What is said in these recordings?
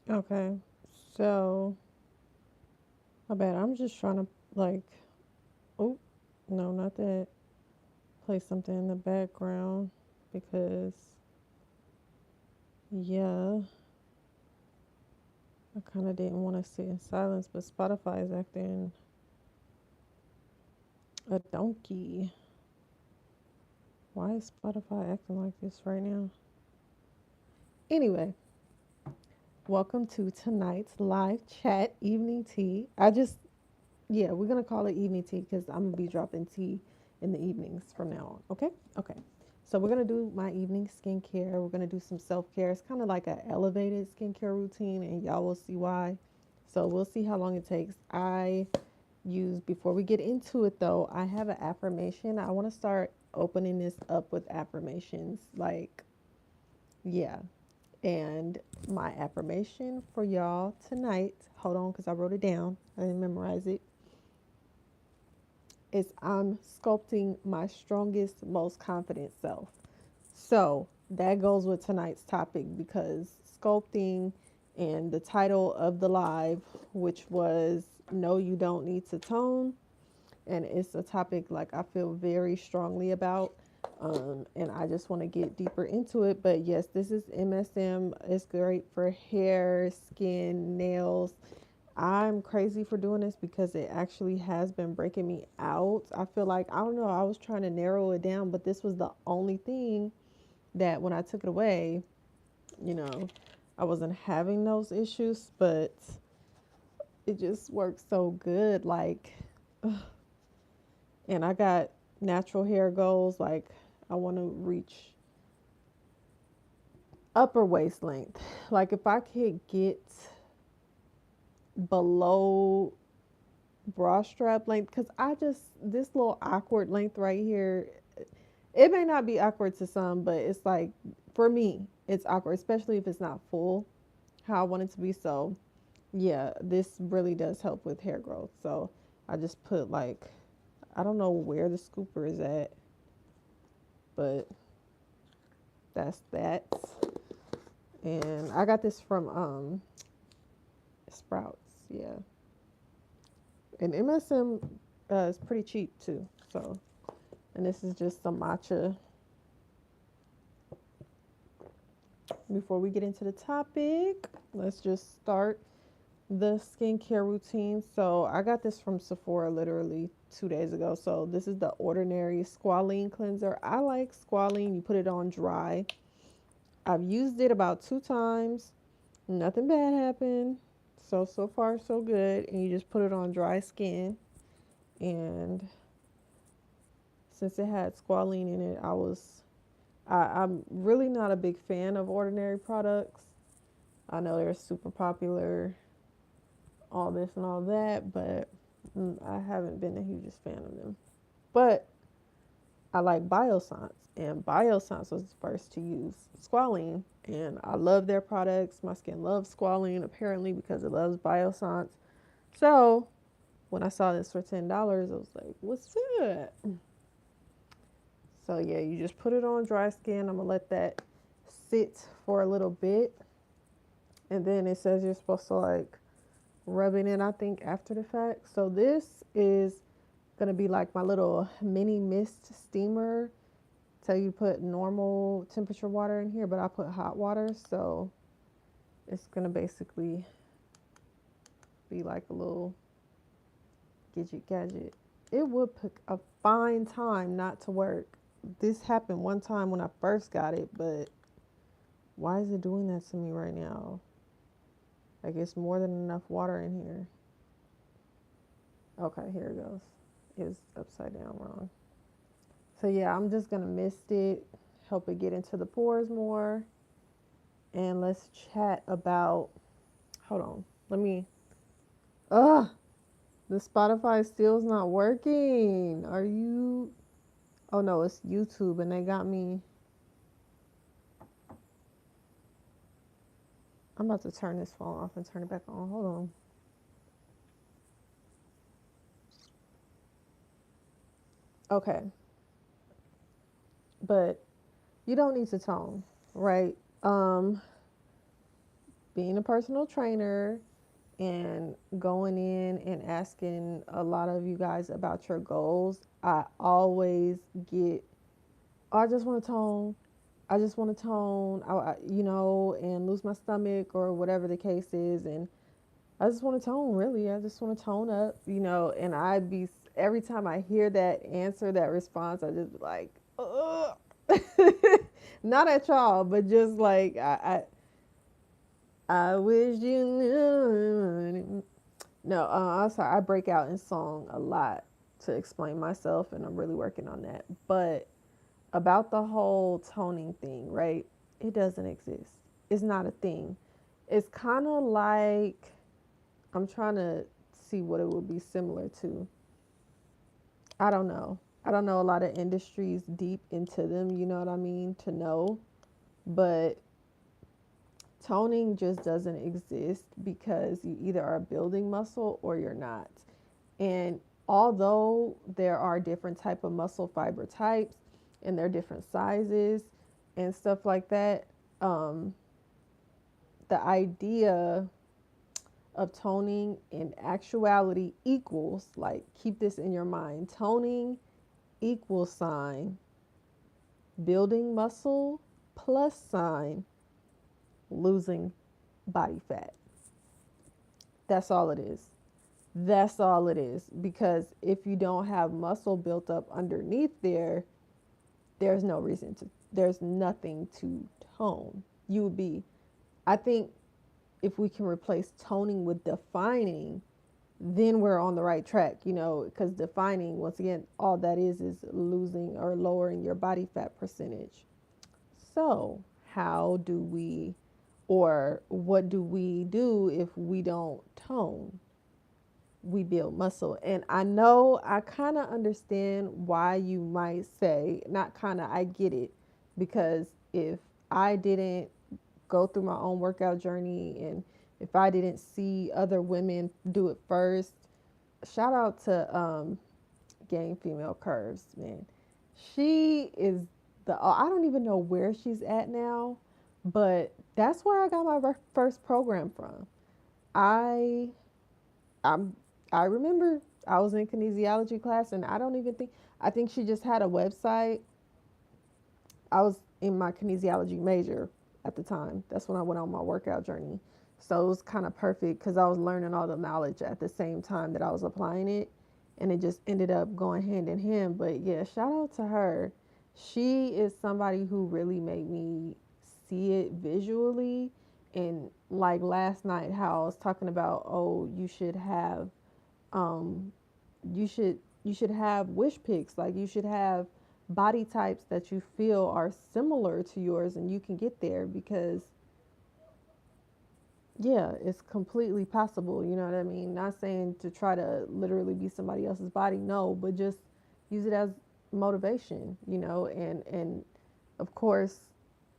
Okay. So, my bad. I'm just trying to, like, oh, no, not that. Play something in the background because, yeah, I kind of didn't want to sit in silence, but Spotify is acting a donkey. Why is Spotify acting like this right now? Anyway, welcome to tonight's live chat evening tea. Yeah, we're going to call it evening tea because I'm going to be dropping tea in the evenings from now on. Okay? Okay. So, we're going to do my evening skincare. We're going to do some self care. It's kind of like an elevated skincare routine, and y'all will see why. So, we'll see how long it takes. Before we get into it though, I have an affirmation. I want to start opening this up with affirmations. Like, yeah. And my affirmation for y'all tonight, hold on because I wrote it down, I didn't memorize it, is I'm sculpting my strongest, most confident self. So that goes with tonight's topic because sculpting and the title of the live, which was No, You Don't Need to Tone. And it's a topic like I feel very strongly about. And I just want to get deeper into it. But yes, this is MSM. It's great for hair, skin, nails. I'm crazy for doing this because it actually has been breaking me out. I feel like, I don't know, I was trying to narrow it down, but this was the only thing that when I took it away, you know, I wasn't having those issues, but it just works so good. Like, and I got natural hair goals. Like, I want to reach upper waist length. Like, if I could get below bra strap length, because this little awkward length right here, it may not be awkward to some, but it's like, for me, it's awkward, especially if it's not full how I want it to be. So, yeah, this really does help with hair growth. So, I just put like, I don't know where the scooper is at, but that's that. And I got this from Sprouts, yeah. And MSM is pretty cheap too. So, and this is just some matcha. Before we get into the topic, let's just start the skincare routine. So, I got this from Sephora literally 2 days ago. So, this is the Ordinary Squalene Cleanser. I like squalene. You put it on dry. I've used it about 2 times. Nothing bad happened. So far, so good. And you just put it on dry skin. And since it had squalene in it, I'm really not a big fan of Ordinary products. I know they're super popular, all this and all that, but I haven't been the hugest fan of them. But I like Biossance, and Biossance was the first to use squalene, and I love their products. My skin loves squalene apparently because it loves Biossance. So when I saw this for $10, I was like, "What's that?" So yeah, you just put it on dry skin. I'm gonna let that sit for a little bit, and then it says you're supposed to like rub it in. I think after the fact. So this is gonna be like my little mini mist steamer. Tell you put normal temperature water in here, but I put hot water, so it's gonna basically be like a little gadget. It would pick a fine time not to work. This happened one time when I first got it, but why is it doing that to me right now? Like it's more than enough water in here. Okay, here it goes. It was upside down wrong. So yeah, I'm just gonna mist it, help it get into the pores more, and let's chat about. Hold on, let me. Ugh, the Spotify still's not working. Are you? Oh no, it's YouTube, and they got me. I'm about to turn this phone off and turn it back on. Hold on. Okay, but you don't need to tone, right? Um, being a personal trainer and going in and asking a lot of you guys about your goals, I always get, oh, I just want to tone. I just want to tone, and lose my stomach or whatever the case is. And I just want to tone, really. I just want to tone up, and every time I hear that answer, that response, I just be like, ugh. Not at y'all, but just like, I wish you knew. No, I'm sorry. I break out in song a lot to explain myself, and I'm really working on that. But about the whole toning thing, right? It doesn't exist. It's not a thing. It's kind of like, I'm trying to see what it would be similar to. I don't know. I don't know a lot of industries deep into them, you know what I mean, to know. But toning just doesn't exist because you either are building muscle or you're not. And although there are different type of muscle fiber types and they're different sizes and stuff like that, um, the idea of toning in actuality equals, like, keep this in your mind, toning equals sign building muscle plus sign losing body fat. That's all it is. That's all it is. Because if you don't have muscle built up underneath there, there's nothing to tone. You would be, I think if we can replace toning with defining, then we're on the right track, because defining, once again, all that is losing or lowering your body fat percentage. So, how do we, or what do we do if we don't tone? We build muscle. And I know I kind of understand why you might say, not kind of, I get it. Because if I didn't go through my own workout journey and if I didn't see other women do it first, shout out to Game Female Curves, man. She is I don't even know where she's at now, but that's where I got my first program from. I I'm I remember I was in kinesiology class, and I think she just had a website. I was in my kinesiology major at the time. That's when I went on my workout journey. So it was kind of perfect because I was learning all the knowledge at the same time that I was applying it. And it just ended up going hand in hand. But yeah, shout out to her. She is somebody who really made me see it visually. And like last night, how I was talking about, oh, um, you should have wish pics. Like, you should have body types that you feel are similar to yours, and you can get there because, yeah, it's completely possible. You know what I mean? Not saying to try to literally be somebody else's body, no, but just use it as motivation, and of course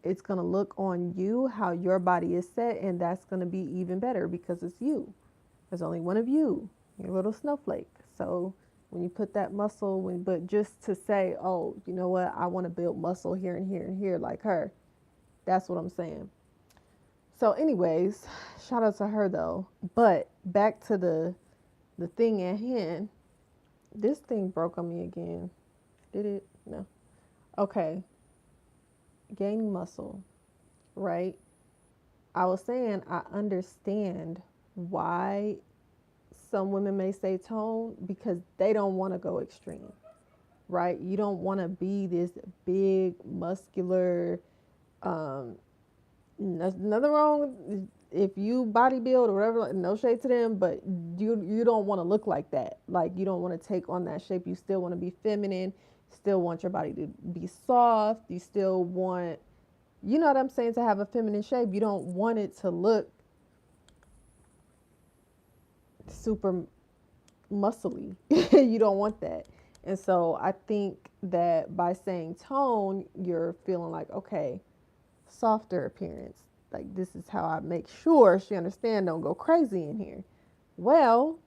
it's going to look on you how your body is set, and that's going to be even better because it's you. There's only one of you, your little snowflake. So when you put that muscle, but just to say, oh, you know what, I want to build muscle here and here and here like her. That's what I'm saying. So, anyways, shout out to her though. But back to the thing at hand. This thing broke on me again. Did it? No. Okay. Gaining muscle, right? I was saying I understand why some women may say tone because they don't want to go extreme, right? You don't want to be this big, muscular, nothing wrong if you bodybuild or whatever, like, no shade to them, but you don't want to look like that. Like, you don't want to take on that shape. You still want to be feminine, still want your body to be soft. You still want, you know what I'm saying, to have a feminine shape. You don't want it to look super muscly. You don't want that. And so I think that by saying tone, you're feeling like, okay, softer appearance. Like, this is how I make sure she understand, don't go crazy in here. Well,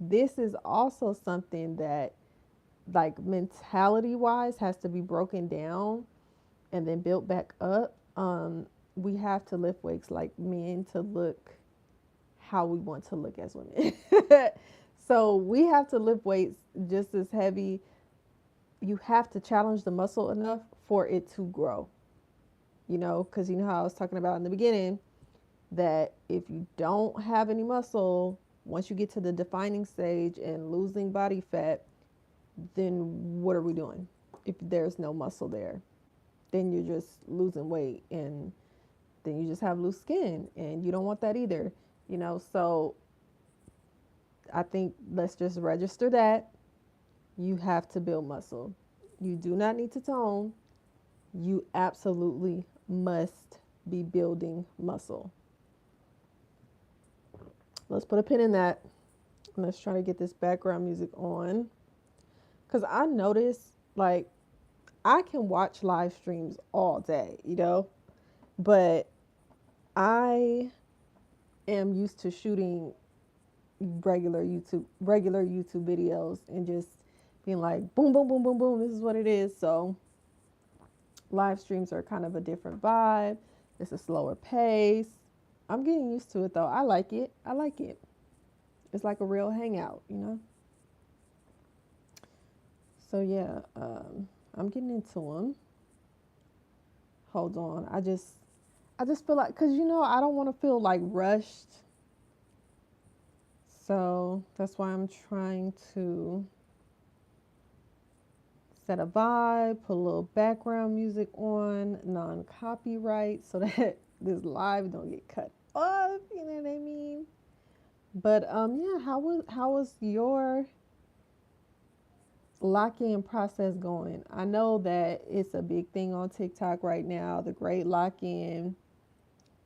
this is also something that, like, mentality wise has to be broken down and then built back up. we have to lift weights like men to look how we want to look as women. So we have to lift weights just as heavy. You have to challenge the muscle enough for it to grow, because you know how I was talking about in the beginning that if you don't have any muscle, once you get to the defining stage and losing body fat, then what are we doing? If there's no muscle there, then you're just losing weight and then you just have loose skin and you don't want that either. So I think let's just register that you have to build muscle. You do not need to tone. You absolutely must be building muscle. Let's put a pin in that. Let's try to get this background music on. Because I notice, like, I can watch live streams all day, but I am used to shooting regular YouTube videos and just being like boom boom boom boom boom, this is what it is. So live streams are kind of a different vibe. It's a slower pace. I'm getting used to it though. I like it. It's like a real hangout. So yeah, I'm getting into them. Hold on. I just feel like, because I don't want to feel like rushed. So that's why I'm trying to set a vibe, put a little background music on, non-copyright, so that this live don't get cut off. You know what I mean? But yeah, how was your lock-in process going? I know that it's a big thing on TikTok right now, the great lock-in.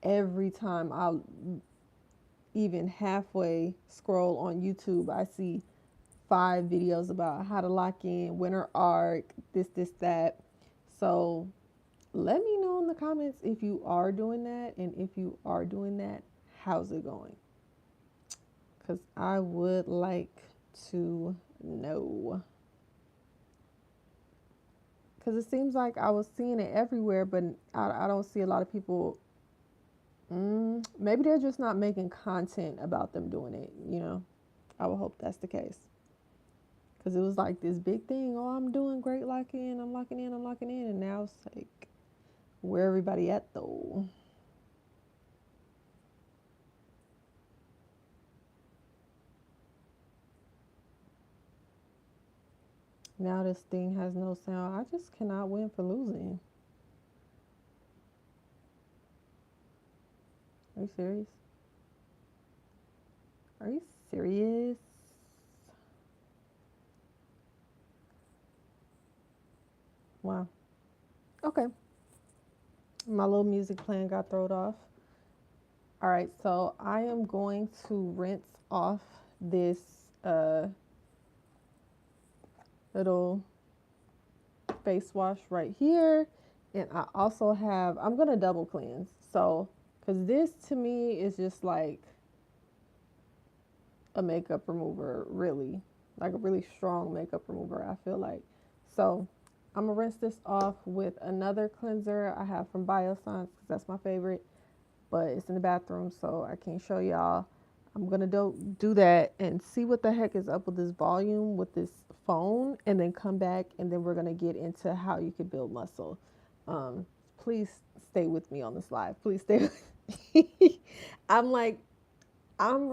Every time I even halfway scroll on YouTube, I see 5 videos about how to lock in, winter arc, this, that. So let me know in the comments if you are doing that, and if you are doing that, how's it going? Because I would like to know. Because it seems like I was seeing it everywhere, but I don't see a lot of people. Maybe they're just not making content about them doing it. I would hope that's the case. Because it was like this big thing. Oh, I'm doing great locking in. I'm locking in. I'm locking in. And now it's like, where everybody at though? Now this thing has no sound. I just cannot win for losing. Are you serious? Are you serious? Wow. Okay. My little music plan got thrown off. All right, so I am going to rinse off this little face wash right here. And I also I'm going to double cleanse. So, because this to me is just like a makeup remover, really. Like a really strong makeup remover, I feel like. So, I'm going to rinse this off with another cleanser I have from Biossance, because that's my favorite. But it's in the bathroom, so I can't show y'all. I'm going to do that and see what the heck is up with this volume with this phone, and then come back, and then we're going to get into how you can build muscle. Please stay with me on this live. Please stay with me. I'm like, y'all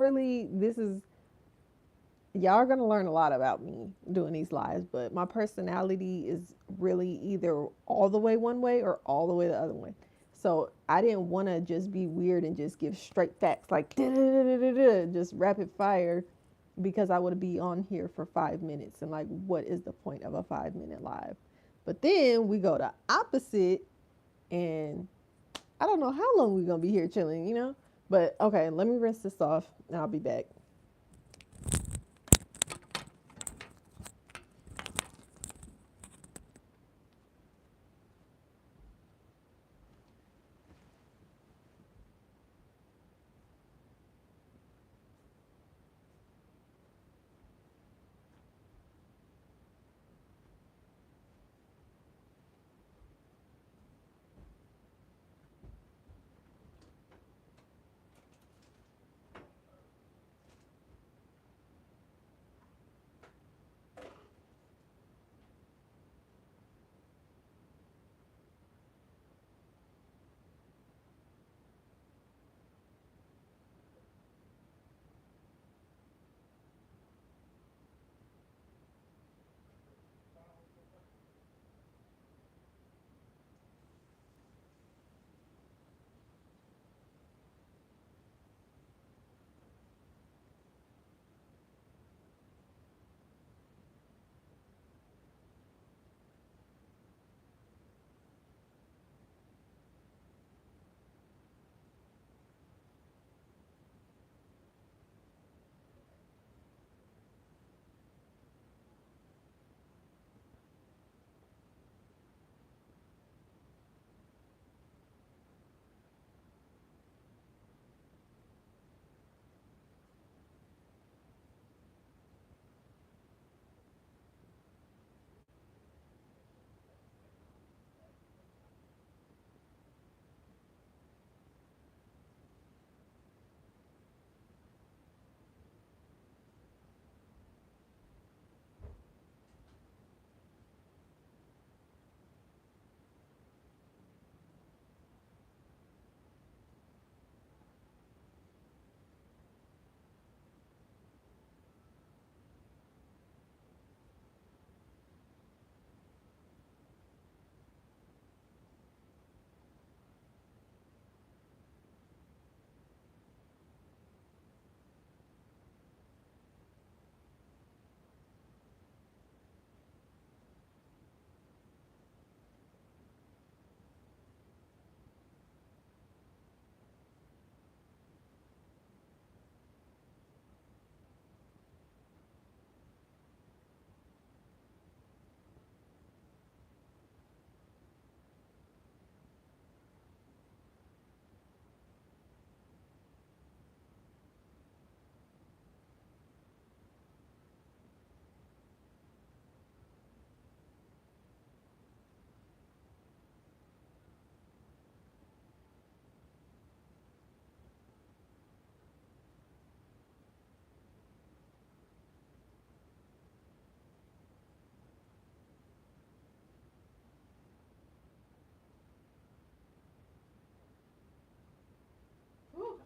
are going to learn a lot about me doing these lives, but my personality is really either all the way one way or all the way the other way. So I didn't want to just be weird and just give straight facts like just rapid fire, because I would be on here for 5 minutes, and like, what is the point of a 5 minute live? But then we go to opposite, and I don't know how long we're gonna be here chilling. But okay, let me rinse this off and I'll be back.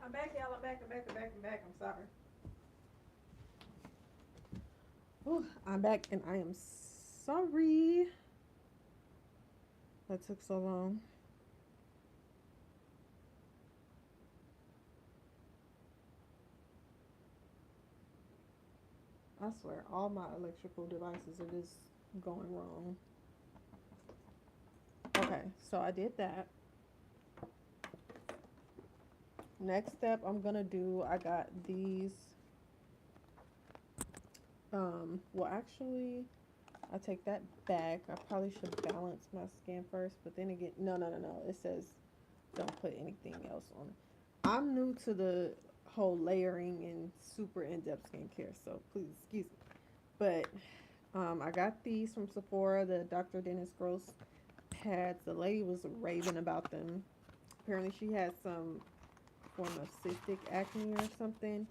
I'm back, y'all. I'm back. I'm sorry. Ooh, I'm back, and I am sorry that took so long. I swear, all my electrical devices are just going wrong. Okay, so I did that. Next step I'm gonna do, I got these. Well, actually, I take that back. I probably should balance my skin first, but then again, no. It says don't put anything else on it. I'm new to the whole layering and super in-depth skincare, so please excuse me. But I got these from Sephora, the Dr. Dennis Gross pads. The lady was raving about them. Apparently, she had some form of cystic acne or something,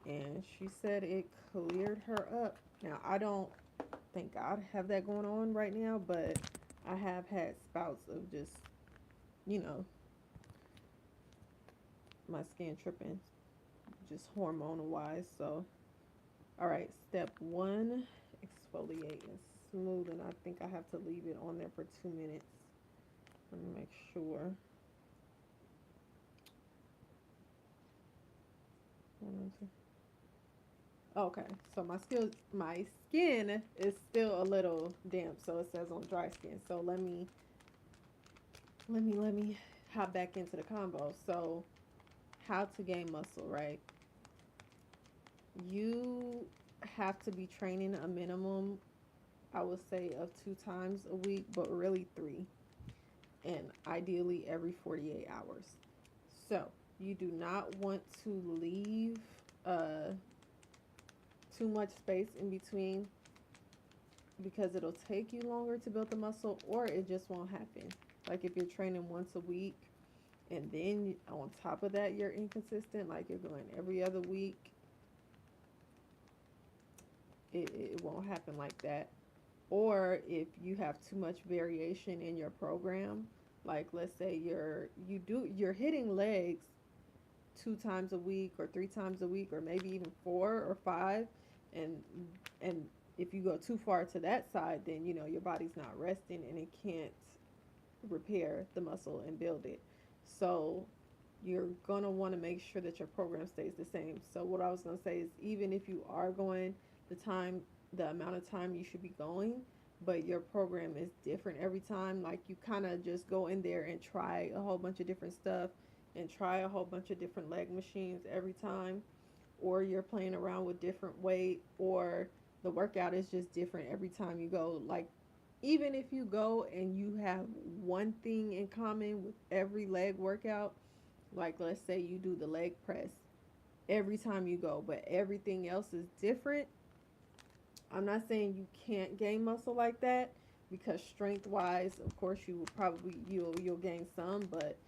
and she said it cleared her up. Now, I don't think I have that going on right now, but I have had spouts of just, you know, my skin tripping, just hormonal wise. So, all right, step one, exfoliate and smooth. And I think I have to leave it on there for 2 minutes. Let me make sure. Okay, so my skin is still a little damp, so it says on dry skin. So let me hop back into the combo. So how to gain muscle, right? You have to be training a minimum, I would say, of 2 times a week, but really three, and ideally every 48 hours. So you do not want to leave uh, too much space in between because it'll take you longer to build the muscle or it just won't happen. Like if you're training once a week and then on top of that you're inconsistent, like you're going every other week, it won't happen like that. Or if you have too much variation in your program, like let's say you're hitting legs 2 times a week or 3 times a week or maybe even 4 or 5, and and if you go too far to that side, then you know your body's not resting and it can't repair the muscle and build it. So you're gonna want to make sure that your program stays the same. So what I was gonna say is even if you are going the amount of time you should be going, but your program is different every time, like you kind of just go in there and try a whole bunch of different stuff and try a whole bunch of different leg machines every time, or you're playing around with different weight, or the workout is just different every time you go. Like even if you go and you have one thing in common with every leg workout, like let's say you do the leg press every time you go, but everything else is different. I'm not saying you can't gain muscle like that because strength wise, of course, you will probably you'll gain some, but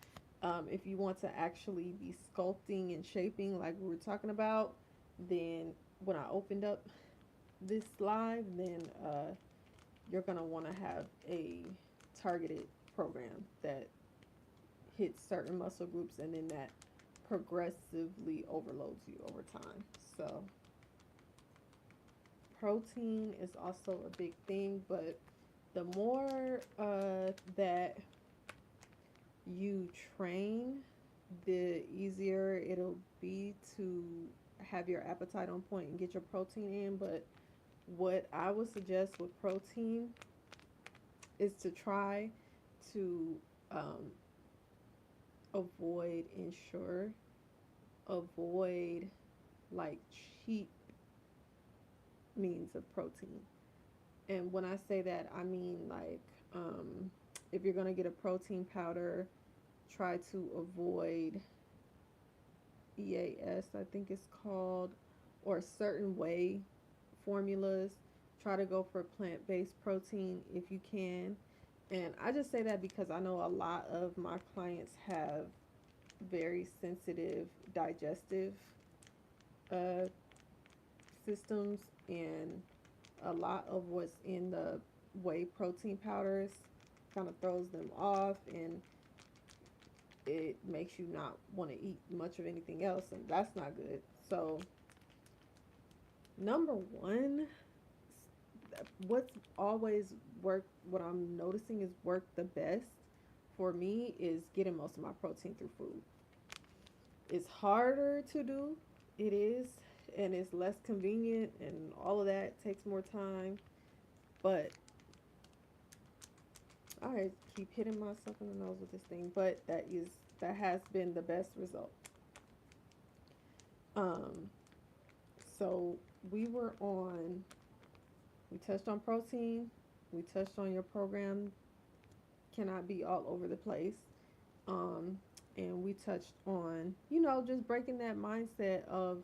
if you want to actually be sculpting and shaping like we were talking about, then when I opened up this live, then you're gonna want to have a targeted program that hits certain muscle groups and then that progressively overloads you over time. So protein is also a big thing, but the more that you train, the easier it'll be to have your appetite on point and get your protein in. But what I would suggest with protein is to try to um, avoid ensure avoid like cheap means of protein. And when I say that, I mean like if you're going to get a protein powder, try to avoid EAS, I think it's called, or certain whey formulas. Try to go for plant-based protein if you can. And I just say that because I know a lot of my clients have very sensitive digestive uh, systems, and a lot of what's in the whey protein powders kind of throws them off, and it makes you not want to eat much of anything else, and that's not good. So, number one, what's always worked, what I'm noticing is worked the best for me is getting most of my protein through food. It's harder to do, it is, and it's less convenient, and all of that takes more time. But I keep hitting myself in the nose with this thing, but that has been the best result. Um, so we were on. We touched on protein. We touched on your program cannot be all over the place. Um, and we touched on, just breaking that mindset of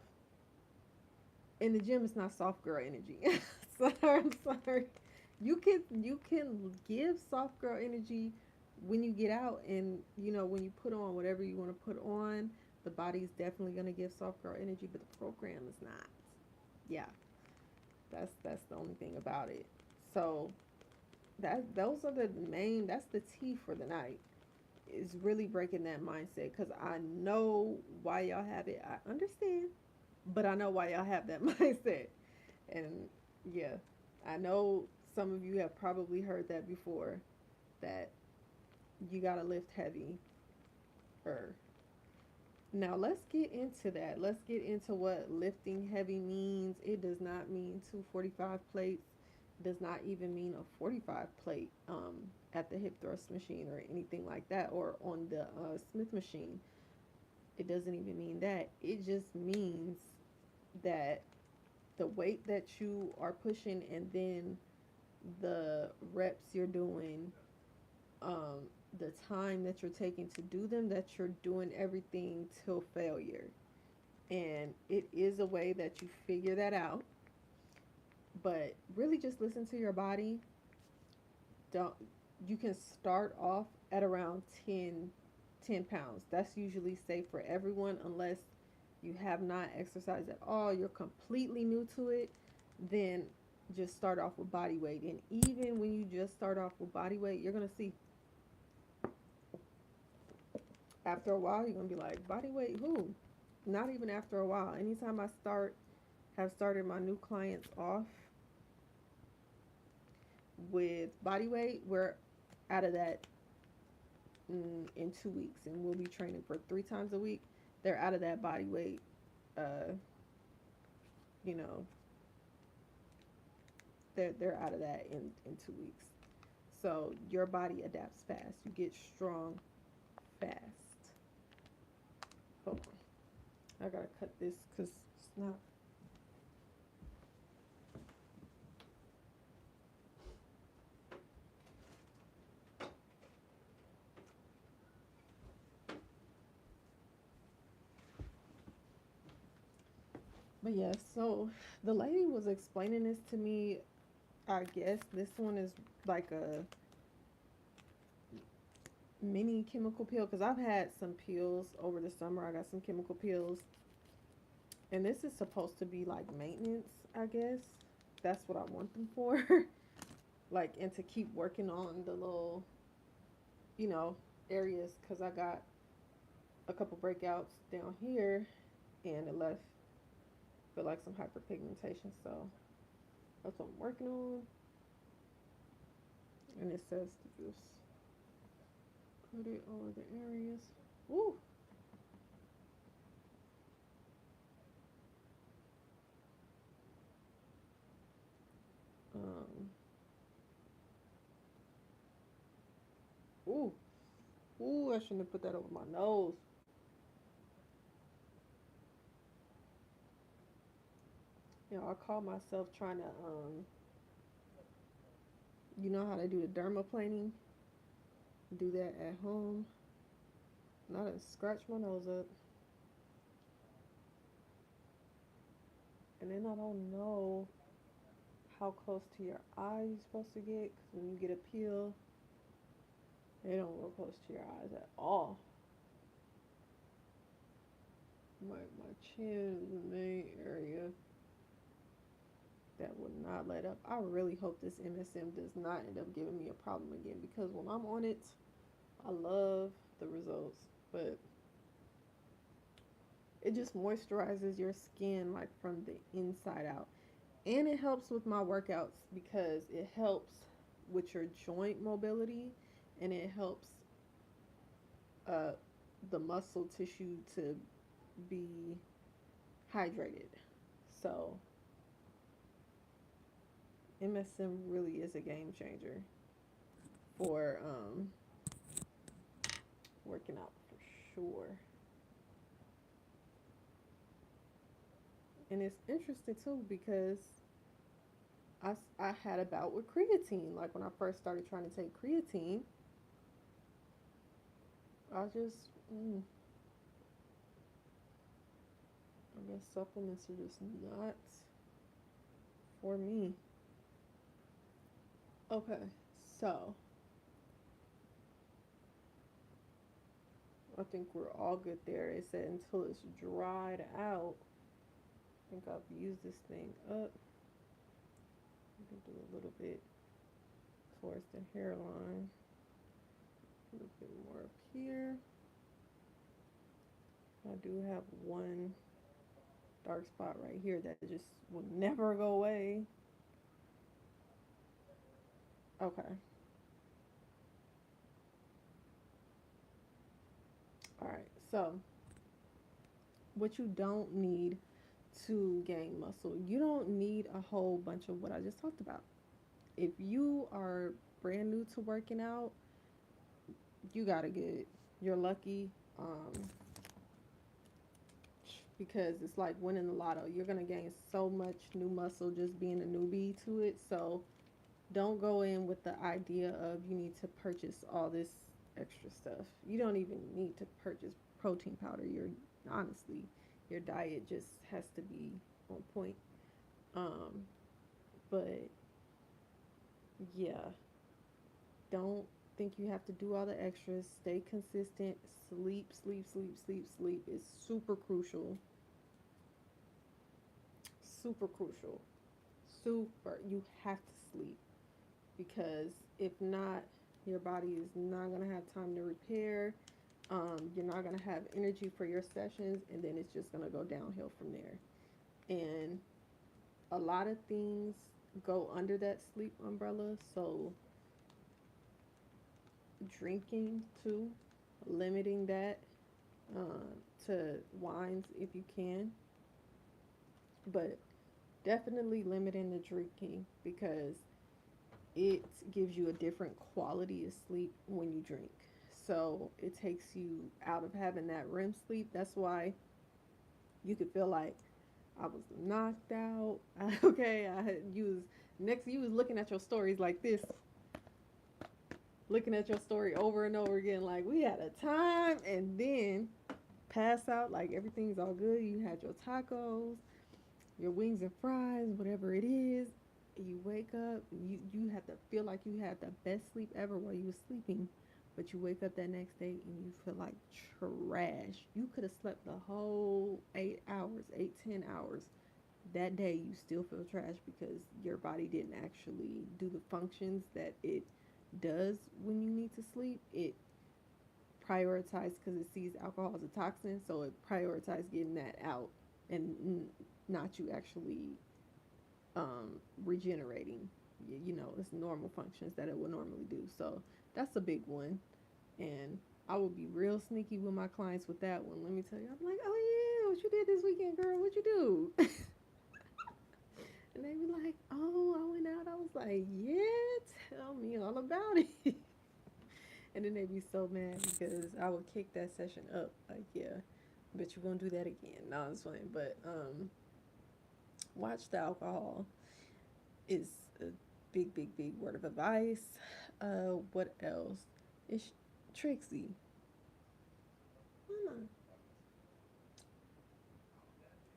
in the gym it's not soft girl energy. Sorry, I'm sorry. You can give soft girl energy when you get out, and when you put on whatever you want to put on, the body's definitely gonna give soft girl energy, but the program is not. Yeah, that's the only thing about it. So those are the main. That's the tea for the night. Is really breaking that mindset because I know why y'all have it. I understand, but I know why y'all have that mindset. And yeah, I know some of you have probably heard that before, that you got to lift heavy. Or now let's get into that. Let's get into what lifting heavy means. It does not mean 245 plates. It does not even mean a 45 plate at the hip thrust machine or anything like that, or on the Smith machine. It doesn't even mean that. It just means that the weight that you are pushing, and then the reps you're doing, um, the time that you're taking to do them, that you're doing everything till failure. And it is a way that you figure that out. But really just listen to your body. Don't You can start off at around 10 pounds. That's usually safe for everyone unless you have not exercised at all, you're completely new to it, then just start off with body weight. And even when you just start off with body weight, you're going to see after a while, you're going to be like, body weight, who? Not even after a while. Anytime have started my new clients off with body weight, we're out of that in 2 weeks, and we'll be training for 3 times a week. They're out of that body weight, uh, you know, they're out of that in 2 weeks. So your body adapts fast. You get strong fast. Hold on. I gotta cut this because it's not. But yeah, so the lady was explaining this to me. I guess this one is like a mini chemical peel because I've had some pills over the summer. I got some chemical pills, and this is supposed to be like maintenance, I guess. That's what I want them for. Like, and to keep working on the little, you know, areas because I got a couple breakouts down here, and it left feel like some hyperpigmentation. So that's what I'm working on. And it says to just put it over the areas. Woo! Um, ooh, ooh! I shouldn't have put that over my nose. I call myself trying to you know how to do the dermaplaning? Do that at home. Not to scratch my nose up. And then I don't know how close to your eye you're supposed to get, because when you get a peel, they don't go close to your eyes at all. My chin is the main area that would not let up. I really hope this MSM does not end up giving me a problem again, because when I'm on it, I love the results. but it just moisturizes your skin like from the inside out. And it helps with my workouts because it helps with your joint mobility, and it helps uh, the muscle tissue to be hydrated. So MSM really is a game changer for working out for sure. And it's interesting too because I had a bout with creatine. Like when I first started trying to take creatine, I just, I guess supplements are just not for me. Okay, so I think we're all good there. They said until it's dried out. I think I've used this thing up. I can do a little bit towards the hairline, a little bit more up here. I do have one dark spot right here that just will never go away. Okay. All right. So, what you don't need to gain muscle, you don't need a whole bunch of what I just talked about. If you are brand new to working out, you got it good. You're lucky. Because it's like winning the lotto. You're going to gain so much new muscle just being a newbie to it. So don't go in with the idea of you need to purchase all this extra stuff. You don't even need to purchase protein powder. Honestly, your diet just has to be on point. Um, but yeah, don't think you have to do all the extras. Stay consistent. Sleep, sleep, sleep, sleep, sleep is super crucial. Super crucial. Super. You have to sleep because if not, your body is not going to have time to repair. You're not going to have energy for your sessions, and then it's just going to go downhill from there. And a lot of things go under that sleep umbrella. So, drinking too, limiting that uh, to wines if you can, but definitely limiting the drinking because it gives you a different quality of sleep when you drink. So it takes you out of having that REM sleep. That's why you could feel like I was knocked out. Okay, you was next. You was looking at your stories like this, looking at your story over and over again, like we had a time, and then pass out like everything's all good. You had your tacos, your wings and fries, whatever it is. You wake up, you have to feel like you had the best sleep ever while you were sleeping, but you wake up that next day and you feel like trash. You could have slept the whole 8 hours, 8, 10 hours. That day you still feel trash because your body didn't actually do the functions that it does when you need to sleep. It prioritized because it sees alcohol as a toxin, so it prioritized getting that out and not you actually regenerating. You know, it's normal functions that it would normally do. So that's a big one. And I will be real sneaky with my clients with that one. Let me tell you, I'm like, oh yeah, what you did this weekend, girl? What you do? And they be like, oh, I went out. I was like, yeah, tell me all about it. And then they be so mad because I would kick that session up. Like, yeah, but you're gonna do that again. No, it's fine. But watch the alcohol is a big, big, big word of advice. What else? It's Trixie. Mama,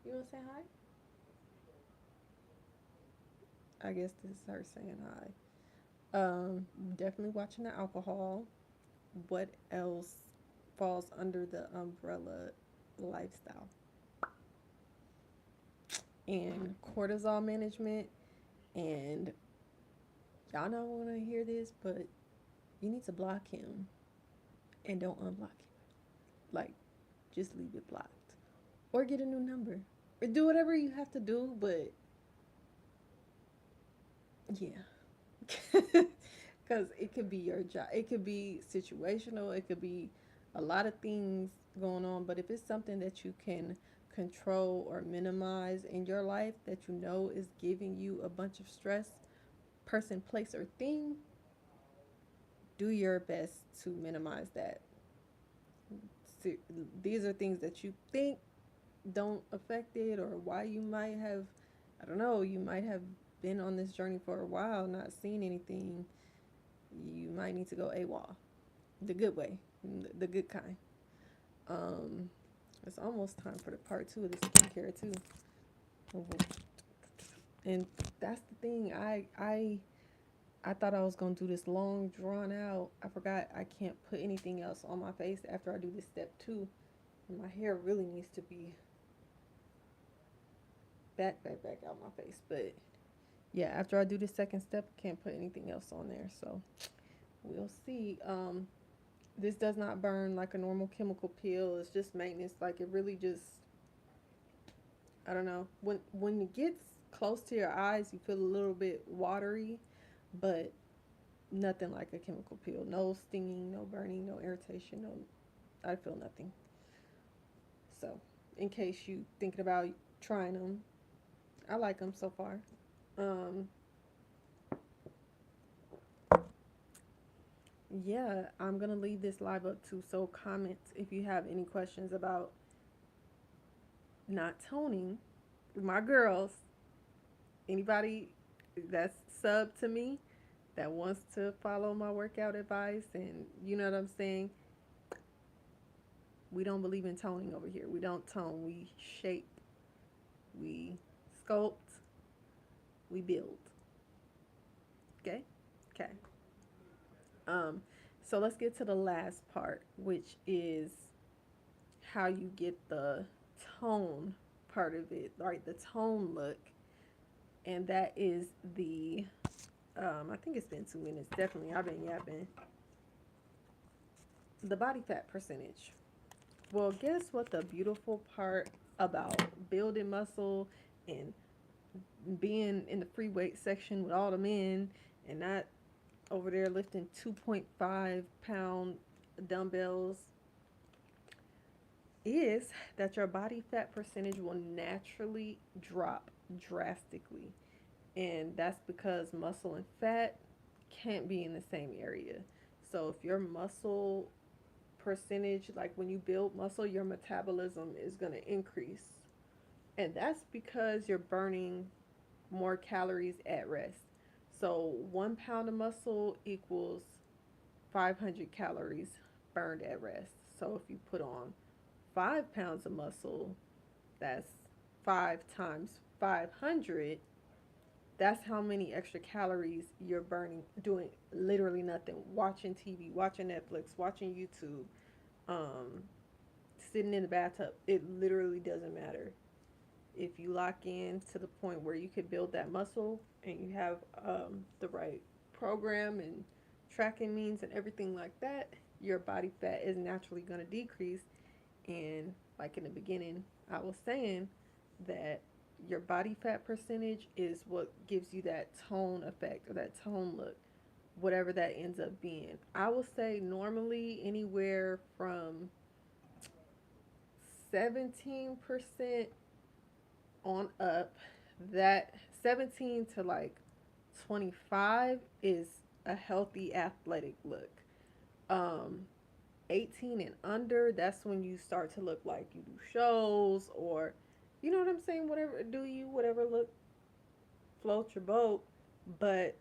you wanna say hi? I guess this is her saying hi. Definitely watching the alcohol. What else falls under the umbrella lifestyle? And cortisol management. And y'all not want to hear this, but you need to block him and don't unblock him. Like, just leave it blocked. Or get a new number. Or do whatever you have to do, but yeah. Because it could be your job. It could be situational. It could be a lot of things going on. But if it's something that you can control or minimize in your life that you know is giving you a bunch of stress, person, place, or thing, do your best to minimize that. So these are things that you think don't affect it, or why you might have, I don't know, you might have been on this journey for a while, not seeing anything. You might need to go AWOL, the good way, the good kind. Um, it's almost time for the part two of the skincare too. And that's the thing. I thought I was gonna do this long drawn out. I forgot I can't put anything else on my face after I do this step two. And my hair really needs to be back out my face. But yeah, after I do the second step, I can't put anything else on there. So we'll see. This does not burn like a normal chemical peel. It's just maintenance. Like it really just, I don't know. When it gets close to your eyes, you feel a little bit watery, but nothing like a chemical peel. No stinging, no burning, no irritation. No, I feel nothing. So, in case you thinking about trying them, I like them so far. Um, yeah, I'm gonna leave this live up too. So comment if you have any questions about not toning. My girls, anybody that's sub to me that wants to follow my workout advice, and you know what I'm saying, we don't believe in toning over here. We don't tone. We shape. We sculpt. We build. Okay. Okay. Um, so let's get to the last part, which is how you get the tone part of it, right? The tone look, and that is the. I think it's been 2 minutes. Definitely, I've been yapping. The body fat percentage. Well, guess what? The beautiful part about building muscle and being in the free weight section with all the men and not over there lifting 2.5 pound dumbbells is that your body fat percentage will naturally drop drastically. And that's because muscle and fat can't be in the same area. So if your muscle percentage, like when you build muscle, your metabolism is going to increase. And that's because you're burning more calories at rest. So 1 pound of muscle equals 500 calories burned at rest. So if you put on 5 pounds of muscle, that's 5 times 500. That's how many extra calories you're burning doing literally nothing. Watching TV, watching Netflix, watching YouTube, um, sitting in the bathtub. It literally doesn't matter. If you lock in to the point where you could build that muscle and you have the right program and tracking means and everything like that, your body fat is naturally going to decrease. And like in the beginning, I was saying that your body fat percentage is what gives you that tone effect or that tone look, whatever that ends up being. I will say normally anywhere from 17% on up, that 17 to like 25 is a healthy athletic look. Um, 18 and under, that's when you start to look like you do shows, or you know what I'm saying, whatever do you whatever look floats your boat. But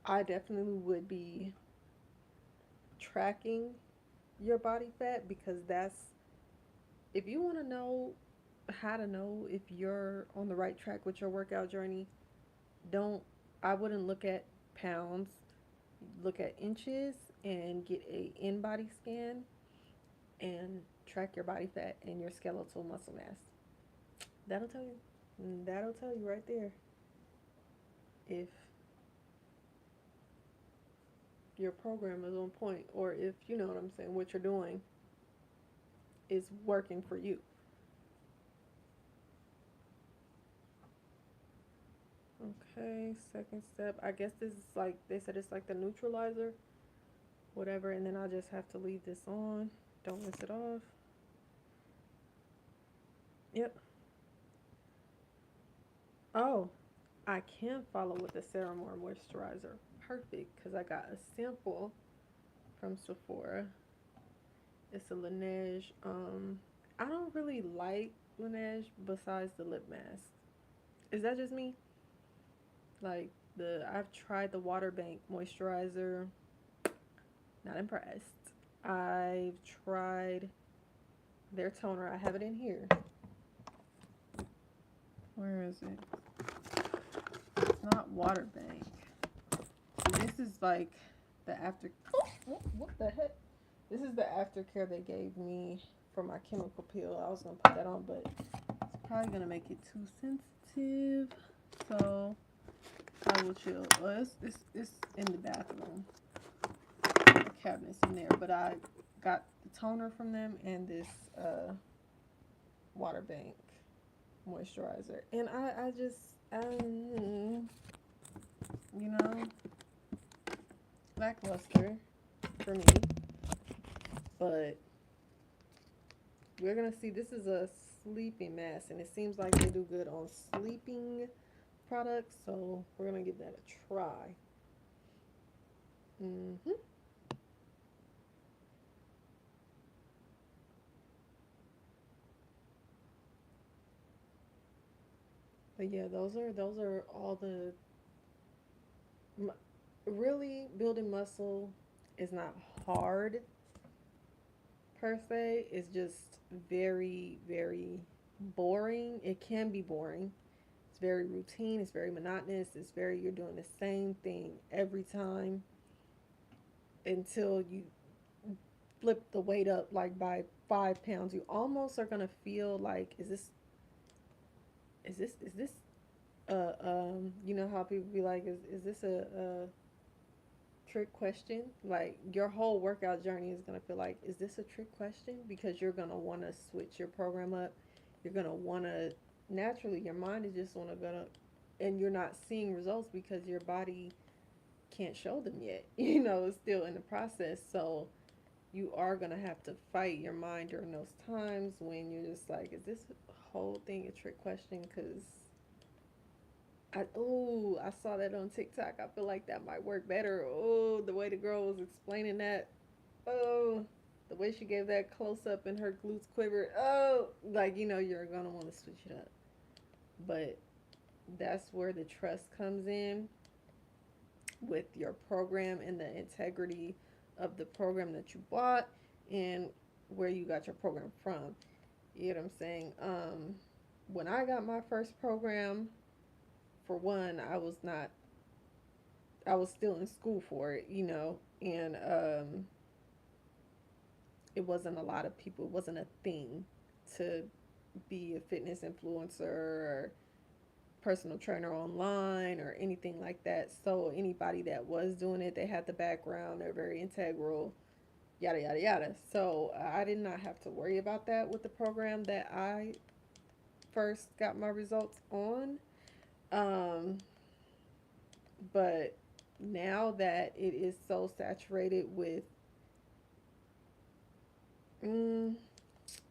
I definitely would be tracking your body fat, because that's, if you want to know how to know if you're on the right track with your workout journey, don't, I wouldn't look at pounds, look at inches and get a in body scan and track your body fat and your skeletal muscle mass. That'll tell you. That'll tell you right there if your program is on point, or if you know what I'm saying, what you're doing is working for you. Okay, second step. I guess this is like they said it's like the neutralizer, whatever, and then I just have to leave this on. Don't rinse it off. Yep. Oh, I can follow with the Ceramore moisturizer. Perfect, because I got a sample from Sephora. It's a Laneige. I don't really like Laneige besides the lip mask. Is that just me? Like I've tried the Water Bank moisturizer. Not impressed. I've tried their toner. I have it in here. Where is it? It's not Water Bank. This is like the after. Oh, what the heck? This is the aftercare they gave me for my chemical peel. I was gonna put that on, but it's probably gonna make it too sensitive. So I will chill. Well, it's in the bathroom. The cabinet's in there, but I got the toner from them and this Water Bank moisturizer, and I just you know, lackluster for me, but we're gonna see. This is a sleeping mask, and it seems like they do good on sleeping products, so we're gonna give that a try. Mm-hmm. But yeah, those are all the really building muscle is not hard per se. It's just very very boring. It can be boring. It's very routine. It's very monotonous. It's very you're doing the same thing every time until you flip the weight up like by 5 pounds. You almost are gonna feel like is this you know how people be like is this a trick question? Like your whole workout journey is gonna feel like is this a trick question, because you're gonna want to switch your program up. You're gonna want to naturally your mind is just gonna and you're not seeing results because your body can't show them yet. It's still in the process. So you are gonna have to fight your mind during those times when you're just like, is this whole thing a trick question? Because I saw that on TikTok. I feel like that might work better. Oh, the way the girl was explaining that. Oh, the way she gave that close up and her glutes quivered. Oh, like you're gonna want to switch it up. But that's where the trust comes in with your program and the integrity of the program that you bought and where you got your program from. You know what I'm saying? When I got my first program, for one, I was still in school for it, and it wasn't a lot of people, it wasn't a thing to be a fitness influencer or personal trainer online or anything like that. So anybody that was doing it, they had the background, they're very integral, yada yada yada. So I did not have to worry about that with the program that I first got my results on. Um, but now that it is so saturated with, mm,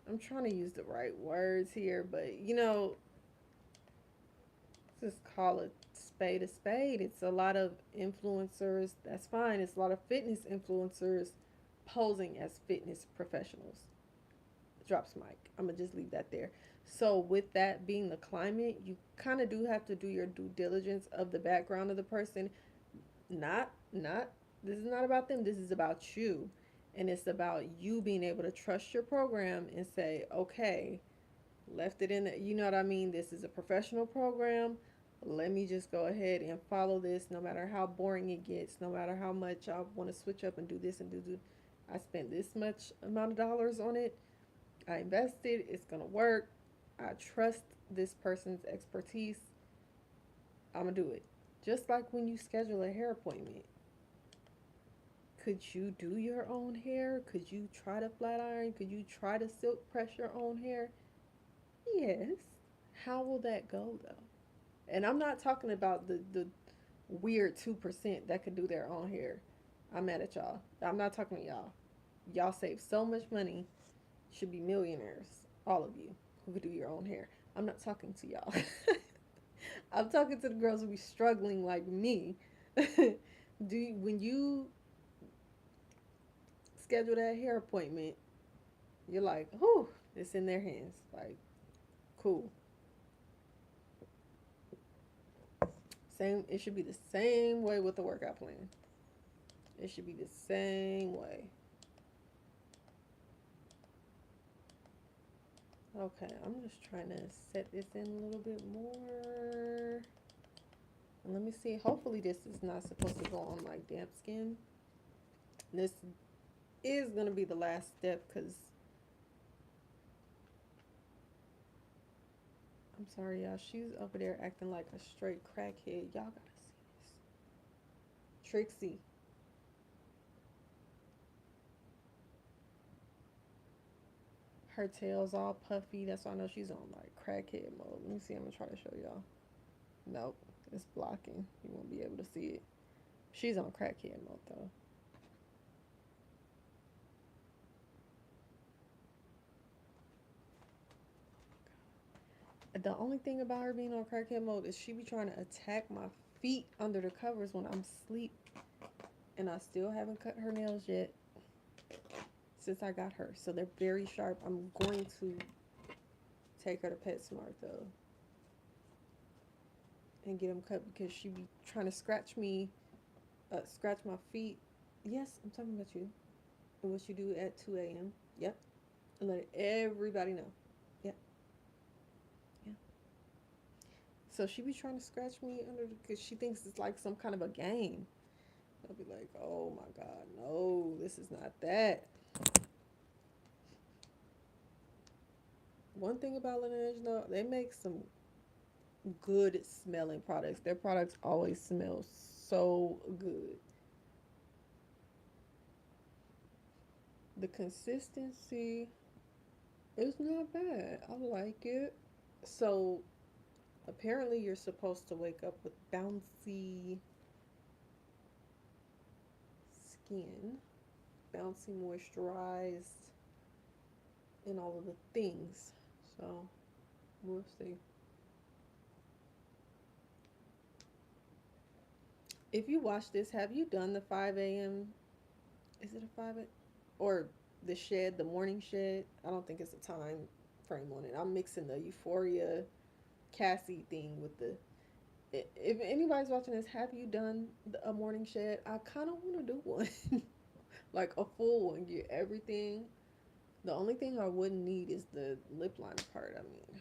I'm trying to use the right words here, but just call it spade a spade. It's a lot of influencers. That's fine. It's a lot of fitness influencers posing as fitness professionals. Drops mic. I'm gonna just leave that there. So with that being the climate, you kind of do have to do your due diligence of the background of the person. Not this is not about them. This is about you. And it's about you being able to trust your program and say, okay, left it in the, you know what I mean? This is a professional program. Let me just go ahead and follow this no matter how boring it gets, no matter how much I want to switch up and do this and do. I spent this much amount of dollars on it. I invested. It's going to work. I trust this person's expertise. I'm going to do it. Just like when you schedule a hair appointment. Could you do your own hair? Could you try to flat iron? Could you try to silk press your own hair? Yes. How will that go though? And I'm not talking about the weird 2% that could do their own hair. I'm mad at y'all. I'm not talking to y'all. Y'all save so much money, should be millionaires, all of you who could do your own hair. I'm not talking to y'all. I'm talking to the girls who be struggling like me. Do you, when you schedule that hair appointment, you're like, whew, it's in their hands. Like, cool. Same. It should be the same way with the workout plan. It should be the same way. Okay, I'm just trying to set this in a little bit more. And let me see. Hopefully, this is not supposed to go on like damp skin. This is going to be the last step because I'm sorry, y'all. She's over there acting like a straight crackhead. Y'all gotta see this. Trixie. Her tail's all puffy. That's why I know she's on like crackhead mode. Let me see. I'm gonna try to show y'all. Nope, it's blocking. You won't be able to see it. She's on crackhead mode though. The only thing about her being on crackhead mode is she be trying to attack my feet under the covers when I'm asleep. And I still haven't cut her nails yet since I got her. So they're very sharp. I'm going to take her to PetSmart though and get them cut because she be trying to scratch me, scratch my feet. Yes, I'm talking about you. And what you do at 2 a.m. Yep. And let everybody know. Yep. Yeah. So she be trying to scratch me under because she thinks it's like some kind of a game. I'll be like, oh my God, no, this is not that. One thing about Laneige, though, they make some good smelling products. Their products always smell so good. The consistency is not bad. I like it. So apparently, you're supposed to wake up with bouncy skin, bouncy, moisturized, and all of the things. So we'll see. If you watch this, have you done the 5 a.m.? Is it a 5 a.m.? Or the shed, the morning shed? I don't think it's a time frame on it. I'm mixing the Euphoria Cassie thing with the. If anybody's watching this, have you done a morning shed? I kind of want to do one. Like a full one. Get everything. The only thing I wouldn't need is the lip liner part. I mean,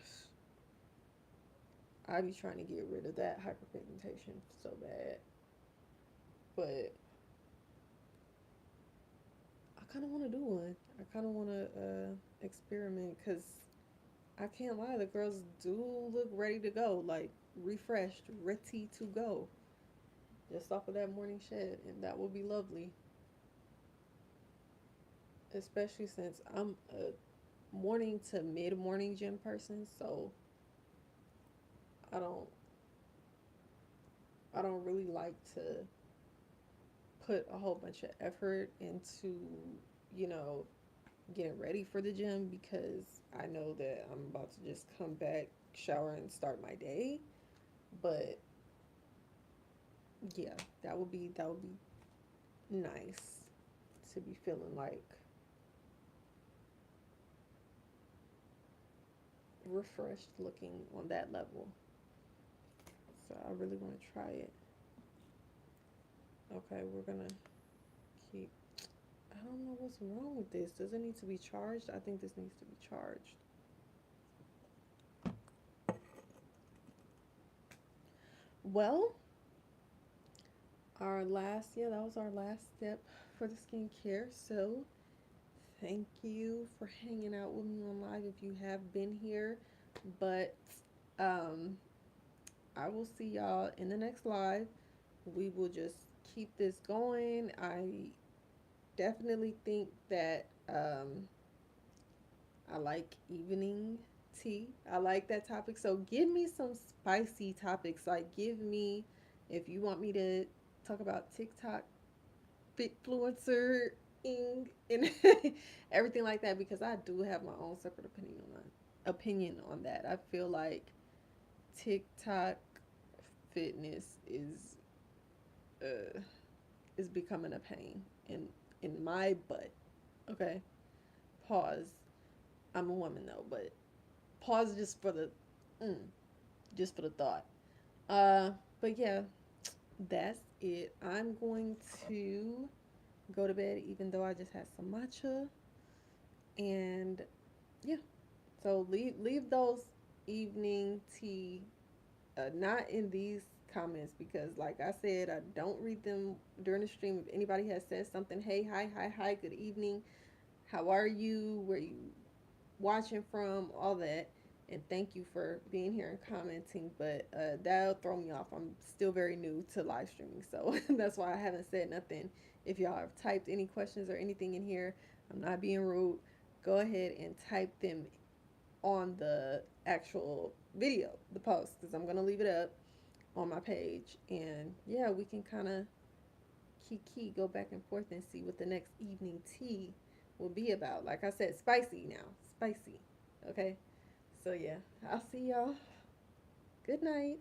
I be trying to get rid of that hyperpigmentation so bad. But I kind of want to do one. I kind of want to experiment because I can't lie, the girls do look ready to go, like refreshed, ready to go, just off of that morning shed, and that would be lovely. Especially since I'm a morning to mid morning gym person, so I don't I don't really like to put a whole bunch of effort into, you know, getting ready for the gym because I know that I'm about to just come back, shower, and start my day. But yeah, that would be nice to be feeling like refreshed looking on that level. So I really want to try it. Okay, we're gonna keep. I don't know what's wrong with this. Does it need to be charged? I think this needs to be charged. Well, that was our last step for the skincare. So thank you for hanging out with me on live if you have been here. But um, I will see y'all in the next live. We will just keep this going. I definitely think that I like evening tea. I like that topic. So give me some spicy topics. Like give me if you want me to talk about TikTok influencer and everything like that because I do have my own separate opinion on that. I feel like TikTok fitness uh is becoming a pain in my butt. Okay, pause. I'm a woman though, but pause mm, just for the thought. Uh, but yeah, that's it. I'm going to go to bed even though I just had some matcha and yeah. So leave those evening tea not in these comments because like I said, I don't read them during the stream. If anybody has said something, hey, hi, good evening, how are you, where you watching from, all that. And thank you for being here and commenting. But that'll throw me off. I'm still very new to live streaming, so that's why I haven't said nothing. If y'all have typed any questions or anything in here, I'm not being rude. Go ahead and type them on the actual video, the post, because I'm gonna leave it up on my page. And yeah, we can kind of go back and forth and see what the next evening tea will be about. Like I said, spicy now, spicy. Okay, so yeah, I'll see y'all. Good night.